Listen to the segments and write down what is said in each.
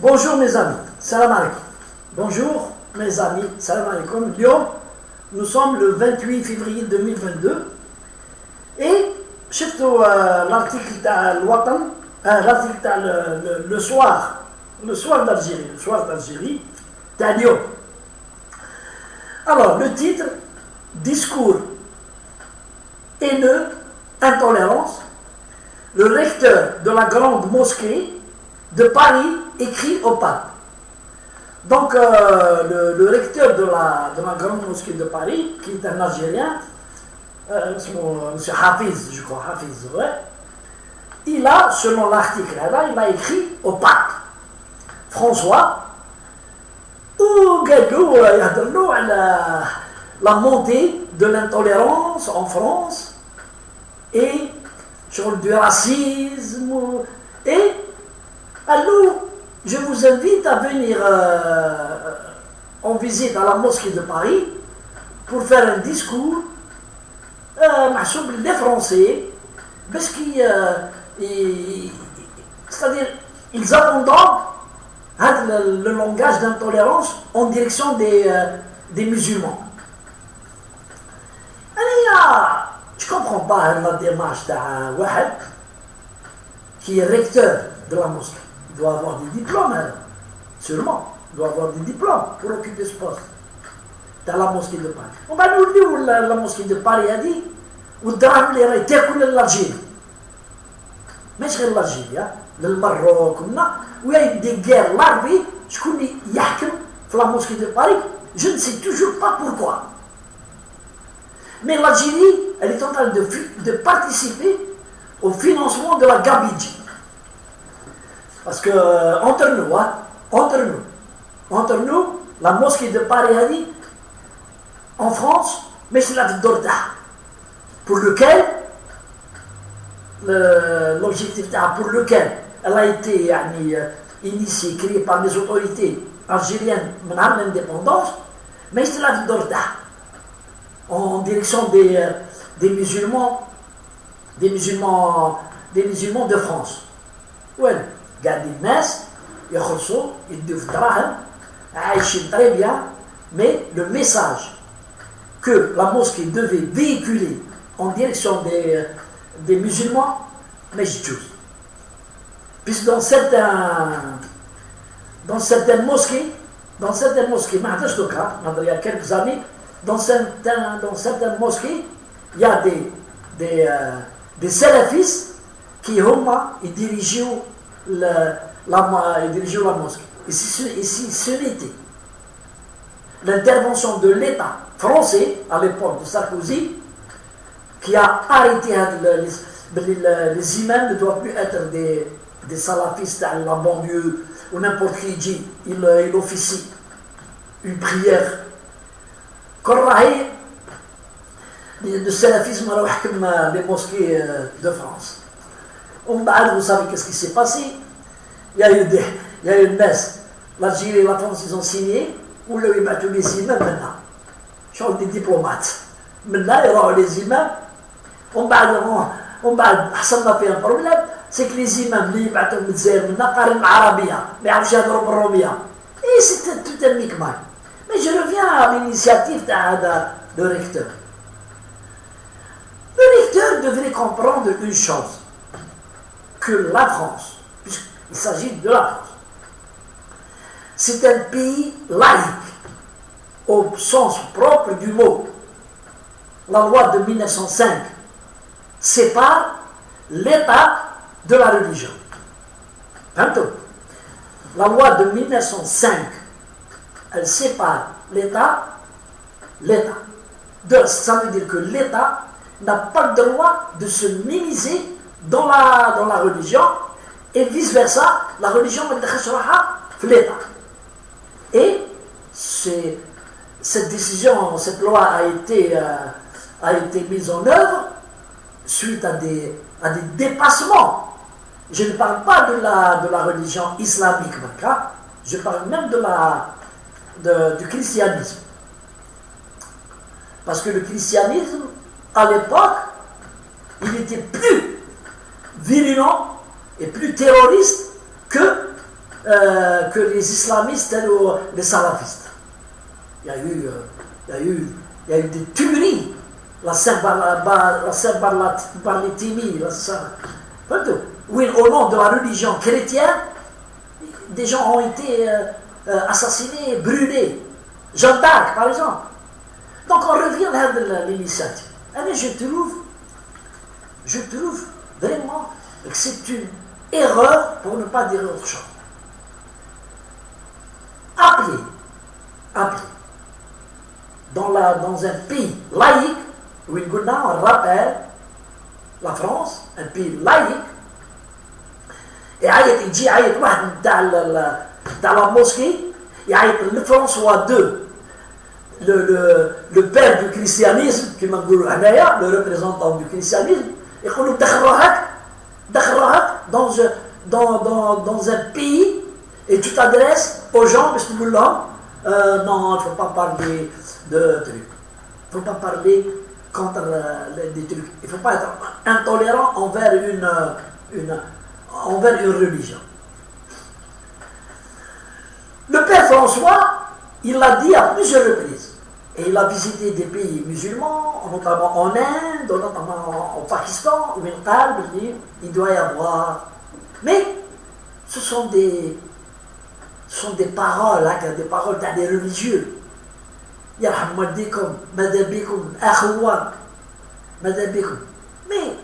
Bonjour mes amis, salam alaikum. Bonjour mes amis, salam alaikum. Lyon, nous sommes le 28 février 2022 et surtout l'article le soir d'Algérie, à Lyon. Alors, le titre, discours haineux, intolérance, le recteur de la grande mosquée de Paris écrit au pape. Donc, le recteur de la grande mosquée de Paris, qui est un Algérien, M. Hafiz, je crois, Hafiz, ouais, il a, selon l'article, il a écrit au pape François, où la montée de l'intolérance en France et sur du racisme. Et alors, je vous invite à venir en visite à la mosquée de Paris pour faire un discours des Français, parce qu'ils c'est-à-dire ils abandonnent le langage d'intolérance en direction des musulmans. Je ne comprends pas la démarche d'un Wahab qui est recteur de la mosquée. Il doit avoir des diplômes, sûrement. Il doit avoir des diplômes pour occuper ce poste dans la mosquée de Paris. On va nous dire où la mosquée de Paris a dit où l'Algérie. Mais c'est l'Algérie, le Maroc, où il y a des guerres larvées, je connais Yakim, la mosquée de Paris, je ne sais toujours pas pourquoi. Mais l'Algérie, elle est en train de participer au financement de la Gabidji. Parce que, entre nous, la mosquée de Paris a dit, en France, mais c'est la Dorda, pour lequel, l'objectif pour lequel elle a été initiée, créée par les autorités algériennes menant l'indépendance, mais c'est la Dorda, en direction des musulmans de France. Ouais, gardez Metz, Yakhousso, ils doivent travailler très bien, mais le message que la mosquée devait véhiculer en direction des musulmans, mais je choose. Puisque dans certaines mosquées, il y a quelques années, dans certaines mosquées, il y a des salafistes qui dirigent la mosquée. Et si ce n'était l'intervention de l'État français, à l'époque de Sarkozy, qui a arrêté les imams ne doivent plus être des salafistes à la banlieue ou n'importe qui dit, il officie une prière. Le salafisme comme les mosquées de France. Vous savez qu'est-ce qui s'est passé? Il y a eu une messe. L'Algérie et la France, ils ont signé, où ils battent les imams maintenant. Je suis des diplomates. Maintenant, il y aura les imams. On a fait un problème, c'est que les imams, ils battent les maintenant, ils arabia, mais et c'était tout un micmac. Mais je reviens à l'initiative de recteur. Le recteur devrait comprendre une chose, que la France, puisqu'il s'agit de la France, c'est un pays laïque, au sens propre du mot. La loi de 1905 sépare l'État de la religion. La loi de 1905, elle sépare l'État. Ça veut dire que l'État n'a pas le droit de se m'immiscer dans la religion, et vice-versa, la religion va être l'État. Et cette décision, cette loi a été mise en œuvre suite à des dépassements. Je ne parle pas de la religion islamique, je parle même du christianisme. Parce que le christianisme, à l'époque, il était plus virulent et plus terroriste que que les islamistes et les salafistes. Il y a eu des tueries, la Saint-Barthélemy, oui, au nom de la religion chrétienne, des gens ont été assassinés, brûlés. Jeanne d'Arc, par exemple. Donc on revient à l'initiative. Et je trouve vraiment que c'est une erreur, pour ne pas dire autre chose. Appeler dans un pays laïque, où on rappelle la France, un pays laïque, et il dit dans la mosquée, le François II, le père du christianisme, qui m'a dit, le représentant du christianisme, il dit dans un pays, et tu t'adresses aux gens, parce que non, il ne faut pas parler de trucs. Il ne faut pas parler contre des trucs. Il ne faut pas être intolérant envers une religion. Le père François, il l'a dit à plusieurs reprises. Et il a visité des pays musulmans, notamment en Inde, notamment au Pakistan, où il doit y avoir. Mais ce sont des paroles, des paroles des religieux. Mais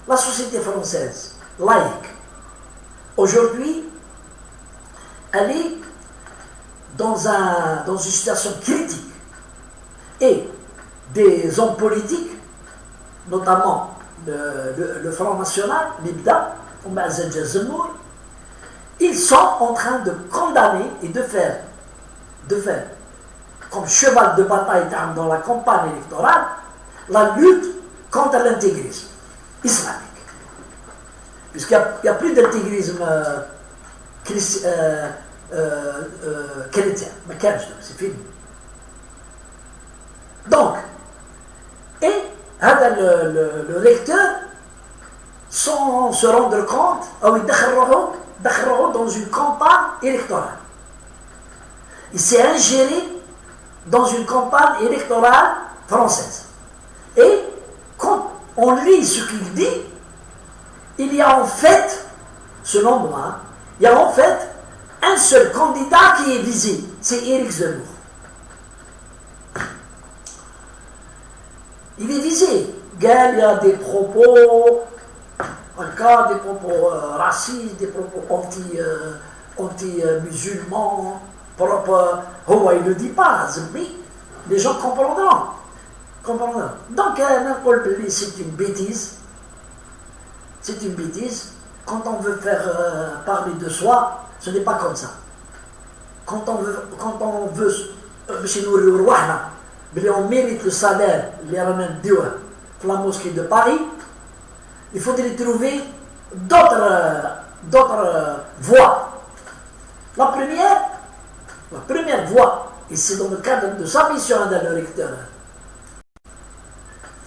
la société française, laïque, aujourd'hui, elle est dans une situation critique. Et des hommes politiques, notamment le Front National, l'IBDA, ils sont en train de condamner et de faire comme cheval de bataille dans la campagne électorale, la lutte contre l'intégrisme islamique. Puisqu'il n'y a plus d'intégrisme chrétien, c'est fini. Donc, et le recteur, sans se rendre compte, dans une campagne électorale. Il s'est ingéré dans une campagne électorale française. Et quand on lit ce qu'il dit, il y a en fait, selon moi, il y a en fait un seul candidat qui est visé, c'est Éric Zemmour. Il est visé. Il y a des propos, des propos racistes, des propos anti-musulmans, il ne le dit pas, mais les gens comprendront. Donc, c'est une bêtise. C'est une bêtise. Quand on veut faire parler de soi, ce n'est pas comme ça. Quand on veut chez nous, on mérite le salaire, les ramène Dieu, la mosquée de Paris, il faudrait trouver d'autres voies. La première voie, et c'est dans le cadre de sa mission dans le recteur,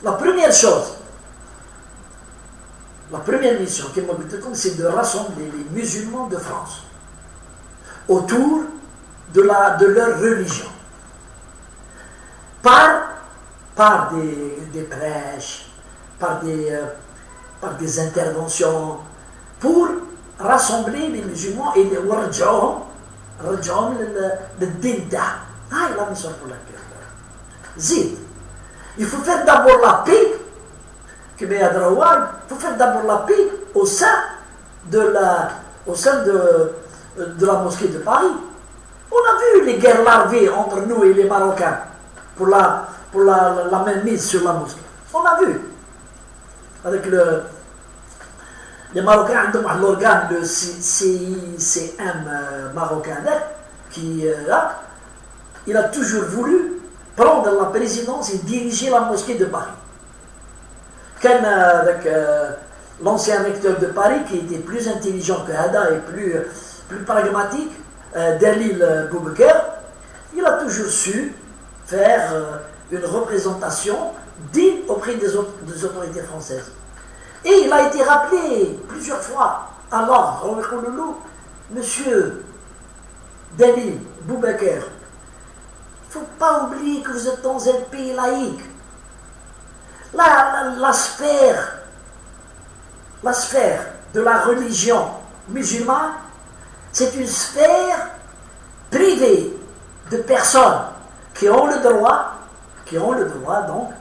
la première chose, la première mission qui m'a dit, c'est de rassembler les musulmans de France autour de leur religion. Par des prêches, par des interventions, pour rassembler les musulmans et les warjahum, le dinda. Il a mis ça pour la guerre. Zid. Il faut faire d'abord la paix, il faut faire d'abord la paix au sein de la mosquée de Paris. On a vu les guerres larvées entre nous et les Marocains pour la mainmise sur la mosquée. On a vu. Avec les Marocains ont l'organe, le CICM marocain, qui il a toujours voulu prendre la présidence et diriger la mosquée de Paris. Avec l'ancien recteur de Paris, qui était plus intelligent que Hada et plus pragmatique, Delil Boubaker, il a toujours su faire une représentation digne auprès des autorités françaises. Et il a été rappelé plusieurs fois à l'ordre, Monsieur David Boubaker, il ne faut pas oublier que vous êtes dans un pays laïque. La sphère de la religion musulmane, c'est une sphère privée de personnes qui ont le droit donc,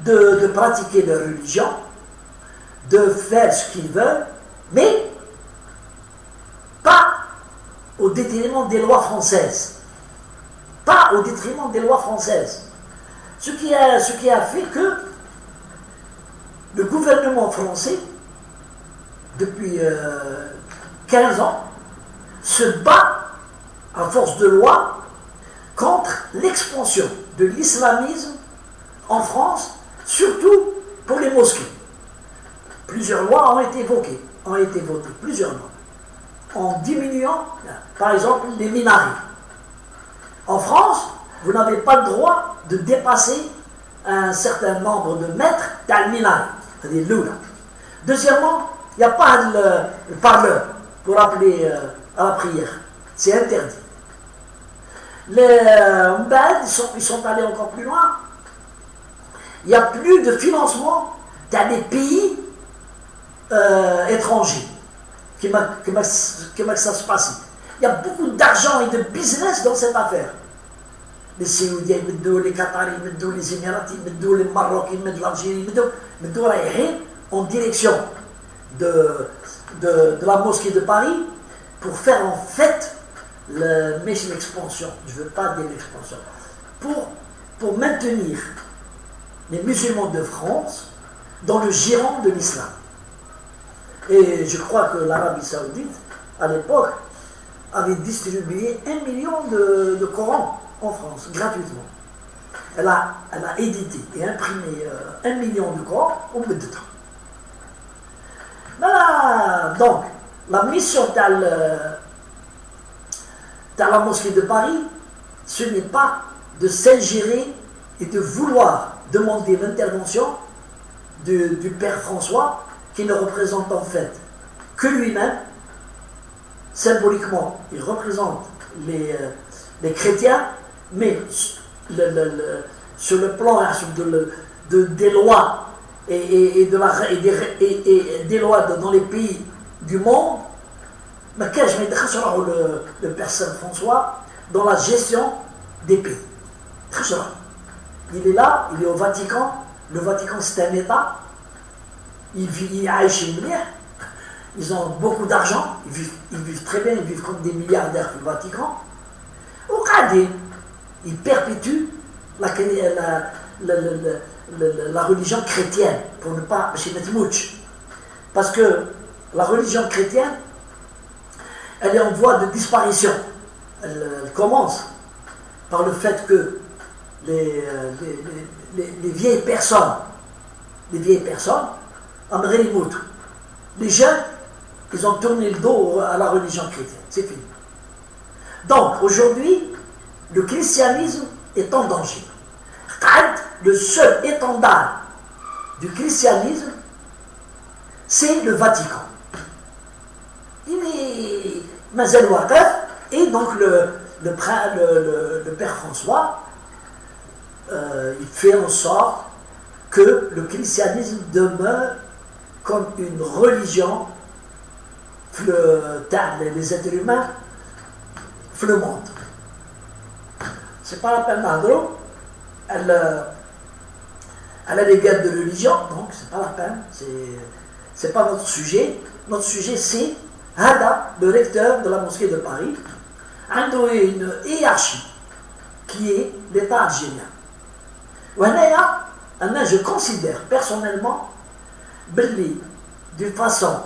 de pratiquer leur religion, de faire ce qu'ils veulent, mais pas au détriment des lois françaises. Pas au détriment des lois françaises. Ce qui a fait que le gouvernement français, depuis 15 ans, se bat à force de loi contre l'expansion de l'islamisme en France, surtout pour les mosquées. Plusieurs lois ont été votées, plusieurs lois, en diminuant, par exemple, les minarets. En France, vous n'avez pas le droit de dépasser un certain nombre de mètres dans le minaret, c'est-à-dire l'oula. Deuxièmement, il n'y a pas le parleur pour appeler à la prière. C'est interdit. Les Mbad, ils sont allés encore plus loin. Il n'y a plus de financement dans les pays étrangers qui ça se passe. Il y a beaucoup d'argent et de business dans cette affaire. Les Saoudiens, les Qataris, les Émiratis, les Marocains, l'Algérie, en direction de la mosquée de Paris pour faire en fait l'expansion. Je ne veux pas dire l'expansion. Pour maintenir les musulmans de France dans le giron de l'islam. Et je crois que l'Arabie Saoudite, à l'époque, avait distribué 1 million de Corans en France, gratuitement. Elle a édité et imprimé 1 million de Corans au bout de temps. Voilà, donc, la mission dans la mosquée de Paris, ce n'est pas de s'ingérer et de vouloir demander l'intervention du Père François, qui ne représente en fait que lui-même. Symboliquement, il représente les chrétiens, mais sur le plan des lois et des lois dans les pays du monde, mais qu'est-ce que je le Père Saint-François dans la gestion des pays. Il est là, il est au Vatican. Le Vatican, c'est un État. Il a ils ont beaucoup d'argent, ils vivent très bien, ils vivent comme des milliardaires du Vatican. Au Qadir, ils perpétuent la religion chrétienne, pour ne pas chez Netmouch. Parce que la religion chrétienne, elle est en voie de disparition. Elle commence par le fait que les vieilles personnes, les jeunes, ils ont tourné le dos à la religion chrétienne. C'est fini. Donc, aujourd'hui, le christianisme est en danger. Le seul étendard du christianisme, c'est le Vatican. Il est Mazel Waqaf, et donc le Père François, il fait en sorte que le christianisme demeure comme une religion, les êtres humains, le monde. C'est pas la peine d'Andro, elle a des guerres de religion, donc c'est pas la peine, c'est pas notre sujet. Notre sujet, c'est Hada, le recteur de la mosquée de Paris, a une hiérarchie qui est l'État algérien. Je considère personnellement, d'une façon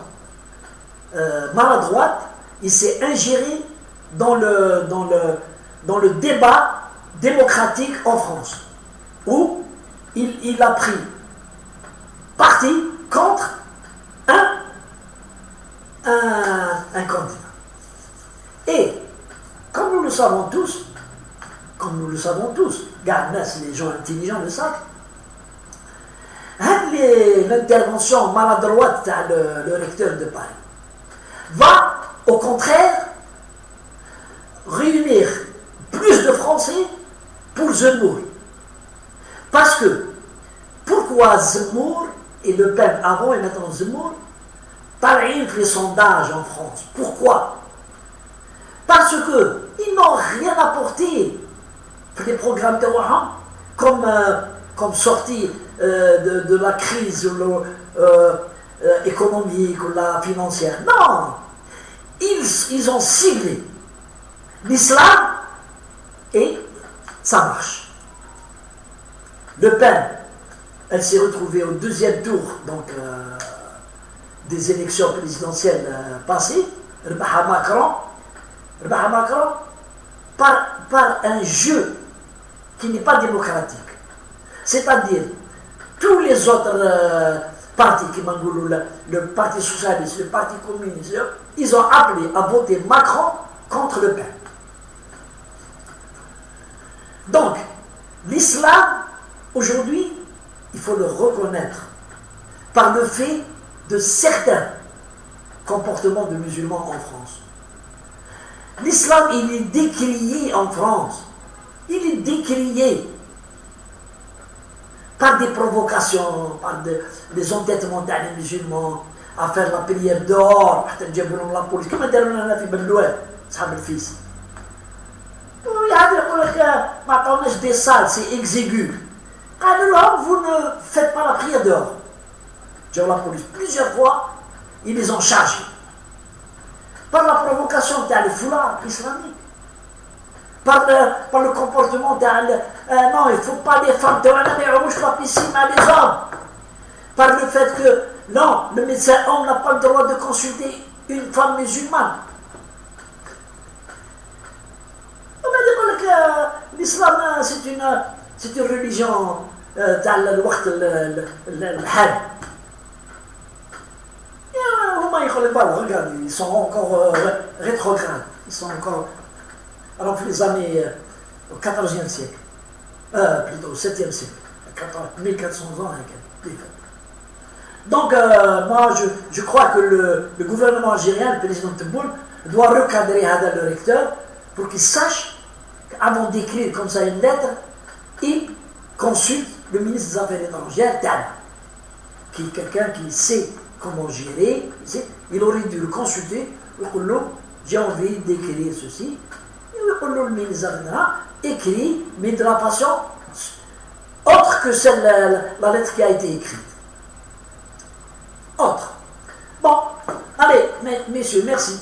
maladroite, il s'est ingéré dans le débat démocratique en France, où il a pris parti contre un candidat. Et comme nous le savons tous, les gens intelligents le savent, l'intervention maladroite le recteur de Paris va au contraire, réunir plus de Français pour Zemmour. Parce que, pourquoi Zemmour et Le Pen avant et maintenant Zemmour parlent les sondages en France? Pourquoi? Parce qu'ils n'ont rien apporté pour les programmes de Ouahan comme sortie de la crise économique ou la financière. Non! Ils ont ciblé l'islam et ça marche. Le Pen, elle s'est retrouvée au deuxième tour donc, des élections présidentielles passées, Macron, par un jeu qui n'est pas démocratique. C'est-à-dire, tous les autres partis qui m'engoulent, le Parti Socialiste, le Parti Communiste, ils ont appelé à voter Macron contre Le Pen. Donc, l'islam, aujourd'hui, il faut le reconnaître par le fait de certains comportements de musulmans en France. L'islam, il est décrié en France. Il est décrié par des provocations, par des entêtements des musulmans à faire la prière dehors, à la police. Comme on a fait Belouet, ça me fils. Il y a des salles, c'est exigu. Alors, vous ne faites pas la prière dehors. J'ai la police plusieurs fois, ils les ont chargés. Par la provocation de foulard islamique. Par le comportement non, il ne faut pas les femmes de la piscine à les hommes. Par le fait que, non, le médecin homme n'a pas le droit de consulter une femme musulmane. On va dire que l'islam, c'est une religion regarde, ils sont encore rétrogrades. Ils sont encore. Alors, les années au XIVe siècle, plutôt au 7e siècle, 1400 ans. Donc, moi, je crois que le gouvernement algérien, le président Tebboune, doit recadrer le recteur pour qu'il sache qu'avant d'écrire comme ça une lettre, il consulte le ministre des Affaires étrangères, qui est quelqu'un qui sait comment gérer. Il aurait dû le consulter, j'ai envie d'écrire ceci. Le ministre écrit, mais de la façon autre que celle, la lettre qui a été écrite. Autre. Bon, allez, messieurs, merci.